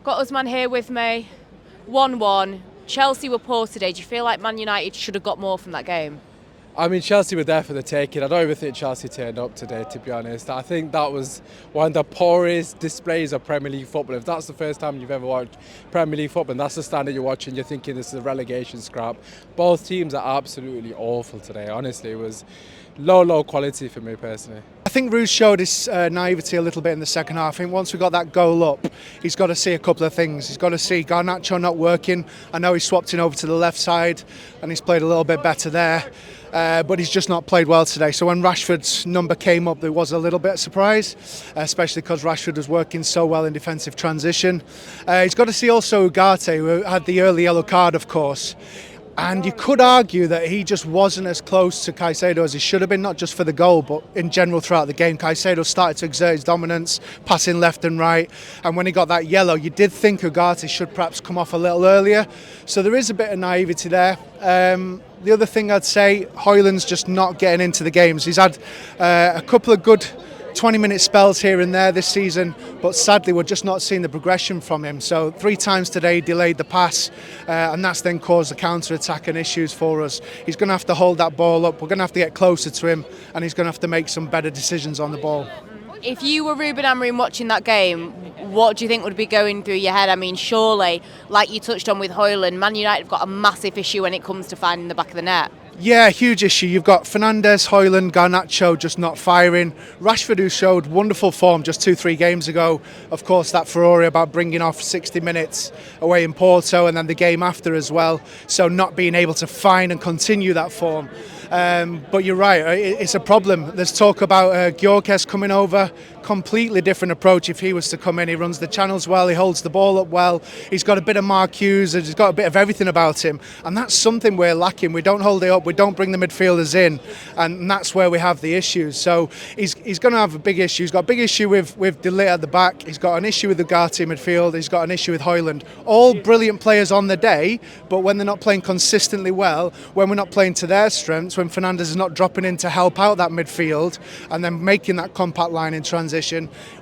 got Usman here with me. 1-1. Chelsea were poor today. Do you feel like Man United should have got more from that game? I mean, Chelsea were there for the taking. I don't even think Chelsea turned up today, to be honest. I think that was one of the poorest displays of Premier League football. If that's the first time you've ever watched Premier League football, and that's the standard you're watching, you're thinking this is a relegation scrap. Both teams are absolutely awful today. Honestly, it was low quality for me personally. I think Roos showed his naivety a little bit in the second half. I think once we got that goal up, he's got to see a couple of things. He's got to see Garnacho not working. I know he swapped in over to the left side and he's played a little bit better there. But he's just not played well today. So when Rashford's number came up, there was a little bit of surprise, especially because Rashford was working so well in defensive transition. He's got to see also Ugarte, who had the early yellow card, of course. And you could argue that he just wasn't as close to Caicedo as he should have been, not just for the goal, but in general throughout the game. Caicedo started to exert his dominance, passing left and right. And when he got that yellow, you did think Ugarte should perhaps come off a little earlier. So there is a bit of naivety there. The other thing I'd say, Højlund's just not getting into the games. He's had a couple of good 20-minute spells here and there this season, but sadly we're just not seeing the progression from him. So 3 times today he delayed the pass, and that's then caused the counter-attack and issues for us. He's going to have to hold that ball up, we're going to have to get closer to him, and he's going to have to make some better decisions on the ball. If you were Ruben Amorim watching that game, what do you think would be going through your head? I mean, surely, like you touched on with Højlund, Man United have got a massive issue when it comes to finding the back of the net. Yeah, huge issue. You've got Fernandes, Højlund, Garnacho just not firing. Rashford, who showed wonderful form just 2-3 games ago. Of course, that furore about bringing off 60 minutes away in Porto and then the game after as well. So not being able to find and continue that form. But you're right, it's a problem. There's talk about Gyökeres coming over. Completely different approach if he was to come in. He runs the channels well, he holds the ball up well. He's got a bit of Mark Hughes, he's got a bit of everything about him. And that's something we're lacking. We don't hold it up, we don't bring the midfielders in. And that's where we have the issues. So he's going to have a big issue. He's got a big issue with De Ligt at the back. He's got an issue with Ugarte midfield. He's got an issue with Højlund. All brilliant players on the day, but when they're not playing consistently well, when we're not playing to their strengths, when Fernandes is not dropping in to help out that midfield and then making that compact line in transition,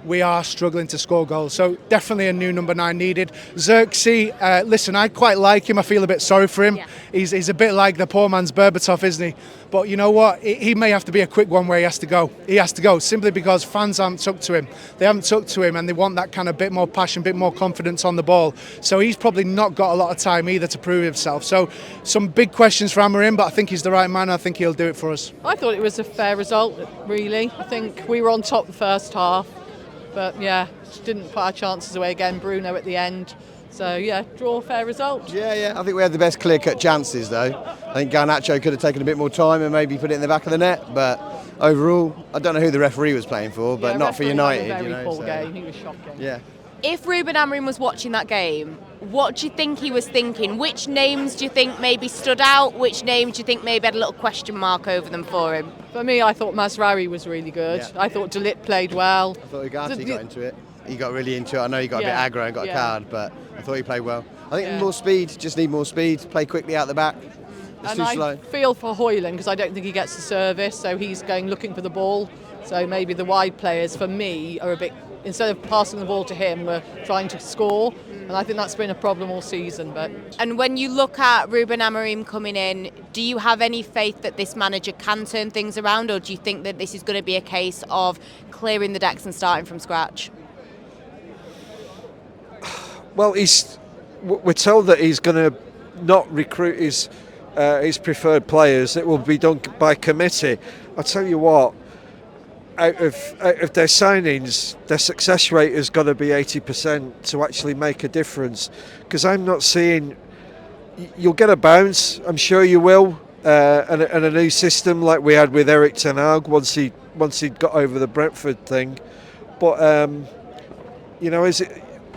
we are struggling to score goals. So definitely a new number 9 needed. Xerxes, listen, I quite like him. I feel a bit sorry for him. Yeah. He's a bit like the poor man's Berbatov, isn't he? But you know what? He may have to be a quick one where he has to go. He has to go simply because fans haven't took to him. They haven't took to him and they want that kind of bit more passion, bit more confidence on the ball. So he's probably not got a lot of time either to prove himself. So some big questions for Amorim, but I think he's the right man. I think he'll do it for us. I thought it was a fair result, really. I think we were on top the first half, but yeah, just didn't put our chances away again. Bruno at the end. So yeah, draw, fair result. Yeah, I think we had the best clear-cut chances though. I think Garnacho could have taken a bit more time and maybe put it in the back of the net, but overall, I don't know who the referee was playing for, but not for United. Had a very poor game. He was shocking. Yeah. If Ruben Amorim was watching that game, what do you think he was thinking? Which names do you think maybe stood out? Which names do you think maybe had a little question mark over them for him? For me, I thought Mazraoui was really good. Yeah. I thought De Ligt played well. I thought Ugarte got into it. He got really into it. I know he got a bit aggro and got a card, but I thought he played well. I think more speed, just need more speed, play quickly out the back. It's too slow. I feel for Højlund because I don't think he gets the service, so he's going looking for the ball. So maybe the wide players, for me, are a bit, instead of passing the ball to him, we're trying to score. And I think that's been a problem all season. And when you look at Ruben Amorim coming in, do you have any faith that this manager can turn things around, or do you think that this is going to be a case of clearing the decks and starting from scratch? Well, we're told that he's going to not recruit his preferred players. It will be done by committee. I tell you what, out of their signings, their success rate has got to be 80% to actually make a difference. Because I'm not seeing. You'll get a bounce, I'm sure you will, and a new system like we had with Erik ten Hag once he got over the Brentford thing. But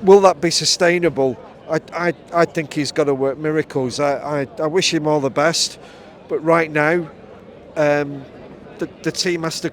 will that be sustainable? I think he's got to work miracles. I wish him all the best, but right now, the team has to.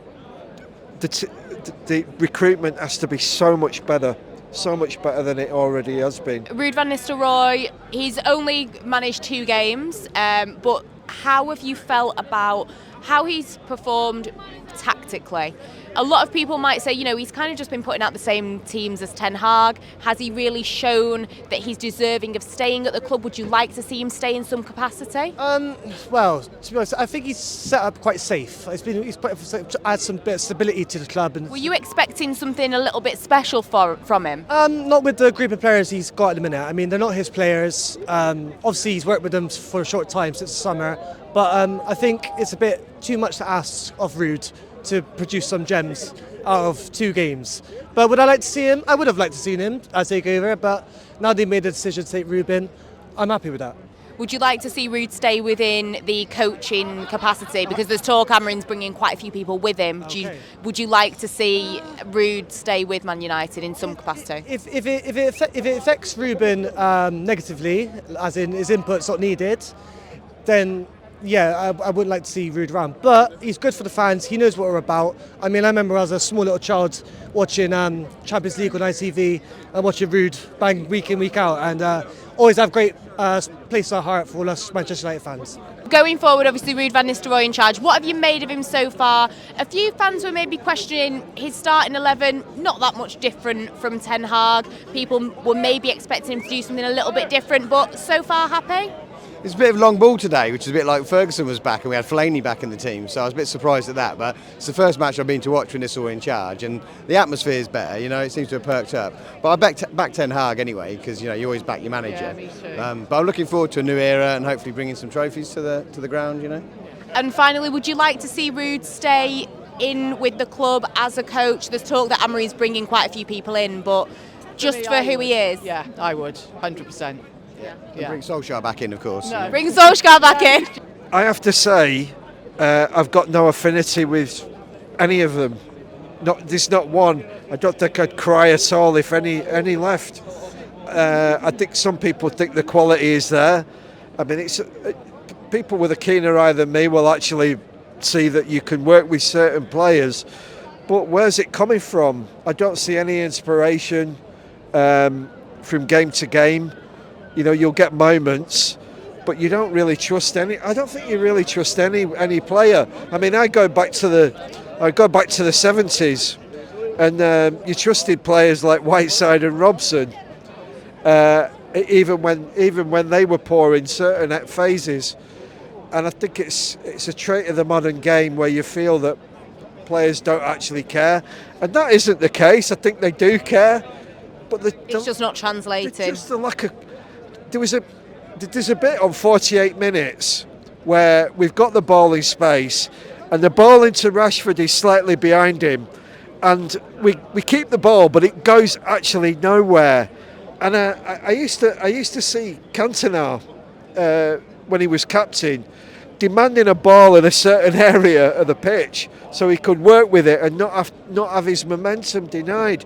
The recruitment has to be so much better than it already has been. Ruud van Nistelrooy, he's only managed 2 games, but how have you felt about how he's performed tactically. A lot of people might say, he's kind of just been putting out the same teams as Ten Hag. Has he really shown that he's deserving of staying at the club? Would you like to see him stay in some capacity? Well, to be honest, I think he's set up quite safe. He's put to add some bit of stability to the club. And were you expecting something a little bit special from him? Not with the group of players he's got at the minute. I mean, they're not his players. Obviously, he's worked with them for a short time since the summer. But I think it's a bit too much to ask of Ruud to produce some gems out of 2 games. But would I like to see him? I would have liked to see him take over, but now they made the decision to take Ruben. I'm happy with that. Would you like to see Ruud stay within the coaching capacity? Because there's talk Amorim's bringing quite a few people with him. Okay. Would you like to see Ruud stay with Man United in some capacity? If it affects Ruben negatively, as in his input's not needed, then yeah, I wouldn't like to see Ruud around. But he's good for the fans. He knows what we're about. I mean, I remember as a small little child watching Champions League on ITV and watching Ruud bang week in, week out, and always have great place in our heart for all us Manchester United fans. Going forward, obviously Ruud van Nistelrooy in charge. What have you made of him so far? A few fans were maybe questioning his starting 11, not that much different from Ten Hag. People were maybe expecting him to do something a little bit different, but so far happy? It's a bit of long ball today, which is a bit like Ferguson was back and we had Fellaini back in the team, so I was a bit surprised at that. But it's the first match I've been to watch when this all in charge, and the atmosphere is better. It seems to have perked up. But I back Ten Hag anyway, because you always back your manager. Yeah, me too. But I'm looking forward to a new era and hopefully bringing some trophies to the ground. And finally, would you like to see Ruud stay in with the club as a coach? There's talk that Amorim's bringing quite a few people in, but just for who he is. Yeah, I would, 100%. And bring Solskjaer back in, of course. No. Bring Solskjaer back in. I have to say, I've got no affinity with any of them. There's not one. I don't think I'd cry at all if any left. I think some people think the quality is there. I mean, it's people with a keener eye than me will actually see that you can work with certain players. But where's it coming from? I don't see any inspiration from game to game. You'll get moments, but you don't really trust any. I don't think you really trust any player. I mean, I go back to the 70s, and you trusted players like Whiteside and Robson, even when they were poor in certain phases. And I think it's a trait of the modern game where you feel that players don't actually care, and that isn't the case. I think they do care, but It's just not translating. Just the lack of. There's a bit on 48 minutes where we've got the ball in space and the ball into Rashford is slightly behind him, and we keep the ball but it goes actually nowhere. And I used to see Cantona when he was captain demanding a ball in a certain area of the pitch so he could work with it and not have his momentum denied.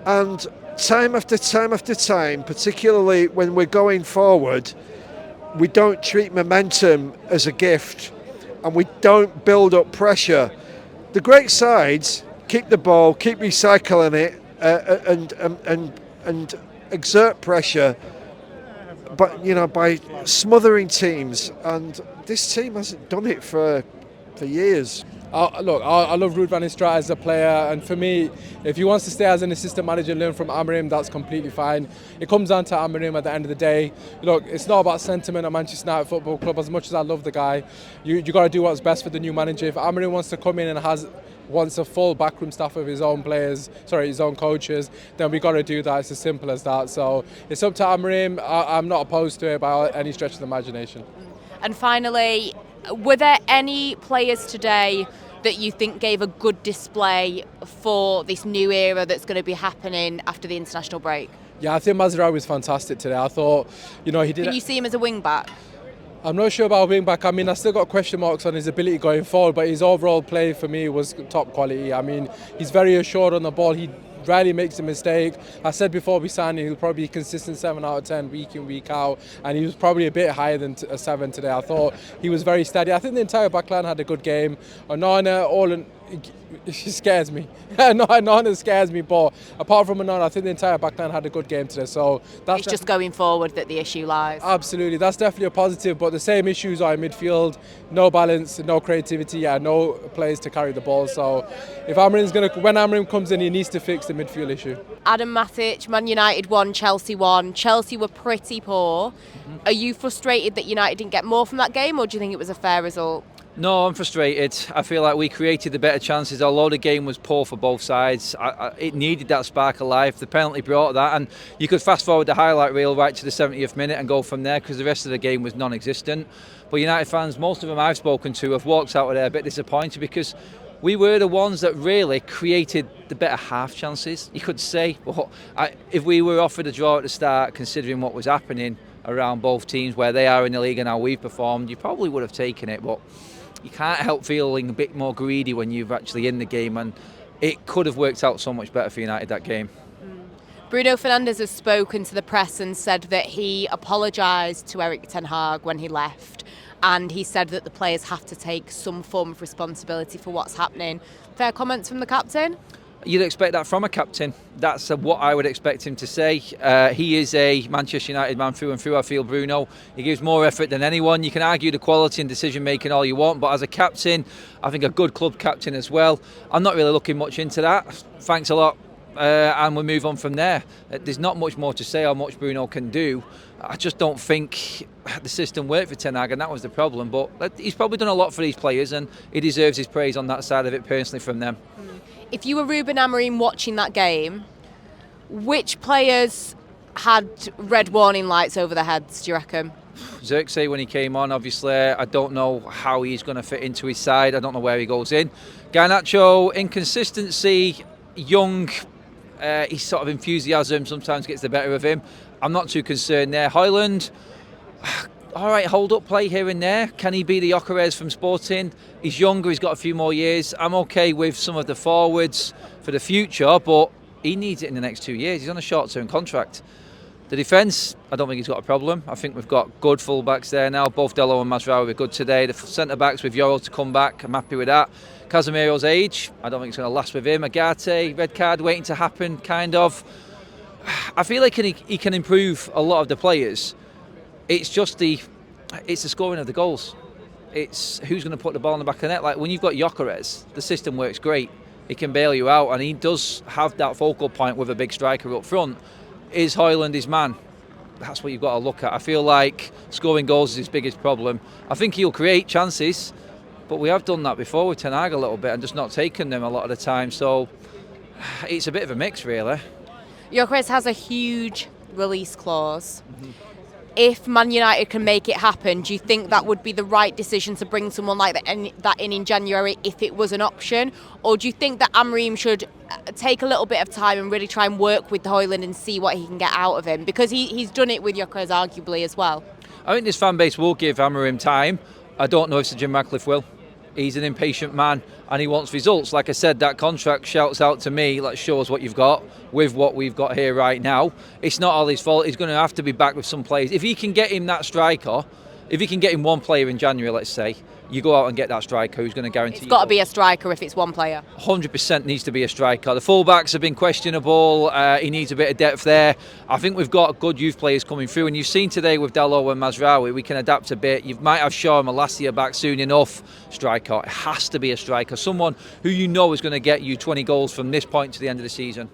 And time after time after time, particularly when we're going forward, we don't treat momentum as a gift and we don't build up pressure. The great sides keep the ball, keep recycling it, and exert pressure, but by smothering teams. And this team hasn't done it for years. I love Ruud van Nistelrooy as a player, and for me, if he wants to stay as an assistant manager and learn from Amorim, that's completely fine. It comes down to Amorim at the end of the day. Look, it's not about sentiment at Manchester United Football Club. As much as I love the guy, you got to do what's best for the new manager. If Amorim wants to come in and wants a full backroom staff of his own coaches, then we got to do that. It's as simple as that. So it's up to Amorim. I'm not opposed to it by any stretch of the imagination. And finally, were there any players today that you think gave a good display for this new era that's going to be happening after the international break? Yeah, I think Mazraoui was fantastic today. I thought, he did. Can you see him as a wing back? I'm not sure about wing back. I mean, I still got question marks on his ability going forward, but his overall play for me was top quality. I mean, he's very assured on the ball. He rarely makes a mistake. I said before we signed him, he'll probably be consistent 7 out of 10 week in, week out, and he was probably a bit higher than a 7 today. I thought he was very steady. I think the entire backline had a good game. Onana, it scares me. Onana scares me, but apart from Onana, I think the entire backline had a good game today. So that's It's just going forward that the issue lies. absolutely, that's definitely a positive. But the same issues are in midfield: no balance, no creativity, and no players to carry the ball. So if when Amorim comes in, he needs to fix the midfield issue. Adam Matic, Man United won, Chelsea won. Chelsea were pretty poor. Are you frustrated that United didn't get more from that game, or do you think it was a fair result? No, I'm frustrated. I feel like we created the better chances, although the game was poor for both sides. It needed that spark of life. The penalty brought that, and you could fast forward the highlight reel right to the 70th minute and go from there, because the rest of the game was non-existent. But United fans, most of them I've spoken to, have walked out of there a bit disappointed, because we were the ones that really created the better half chances, you could say. But if we were offered a draw at the start, considering what was happening around both teams, where they are in the league and how we've performed, you probably would have taken it. But you can't help feeling a bit more greedy when you're actually in the game, and it could have worked out so much better for United, that game. Bruno Fernandes has spoken to the press and said that he apologised to Erik ten Hag when he left, and he said that the players have to take some form of responsibility for what's happening. Fair comments from the captain? You'd expect that from a captain. That's what I would expect him to say. He is a Manchester United man through and through, I feel, Bruno. He gives more effort than anyone. You can argue the quality and decision making all you want, but as a captain, I think a good club captain as well, I'm not really looking much into that. Thanks a lot. And we'll move on from there. There's not much more to say how much Bruno can do. I just don't think the system worked for Ten Hag, and that was the problem. But he's probably done a lot for these players, and he deserves his praise on that side of it personally from them. If you were Ruben Amorim watching that game, which players had red warning lights over their heads, do you reckon? Xerxes, when he came on, obviously, I don't know how he's going to fit into his side. I don't know where he goes in. Garnacho, inconsistency, young, his sort of enthusiasm sometimes gets the better of him. I'm not too concerned there. Højlund, all right, hold-up play here and there. Can he be the Gyökeres from Sporting? He's younger, he's got a few more years. I'm okay with some of the forwards for the future, but he needs it in the next 2 years. He's on a short-term contract. The defence, I don't think he's got a problem. I think we've got good full-backs there now. Both Dello and Masraoui were good today. The centre-backs with Yoro to come back, I'm happy with that. Casemiro's age, I don't think it's going to last with him. Agate, red card waiting to happen, kind of. I feel like he can improve a lot of the players. It's just the scoring of the goals. It's who's going to put the ball in the back of the net. Like when you've got Gyökeres, the system works great. He can bail you out, and he does have that focal point with a big striker up front. Is Højlund his man? That's what you've got to look at. I feel like scoring goals is his biggest problem. I think he'll create chances, but we have done that before with Ten Hag a little bit and just not taken them a lot of the time. So it's a bit of a mix, really. Gyökeres has a huge release clause. If Man United can make it happen, do you think that would be the right decision to bring someone like that in January if it was an option? Or do you think that Amorim should take a little bit of time and really try and work with Højlund and see what he can get out of him? Because he's done it with Gyökeres arguably as well. I think this fan base will give Amorim time. I don't know if Sir Jim Ratcliffe will. He's an impatient man and he wants results. Like I said, that contract shouts out to me, let's show us what you've got with what we've got here right now. It's not all his fault. He's going to have to be back with some players. If he can get him that striker, if he can get him one player in January, let's say, you go out and get that striker who's going to guarantee. It's got to be a striker if it's one player. 100% needs to be a striker. The fullbacks have been questionable. He needs a bit of depth there. I think we've got good youth players coming through, and you've seen today with Dalot and Masraoui, we can adapt a bit. You might have Shaw and Malacia back soon enough. Striker, it has to be a striker, someone who you know is going to get you 20 goals from this point to the end of the season.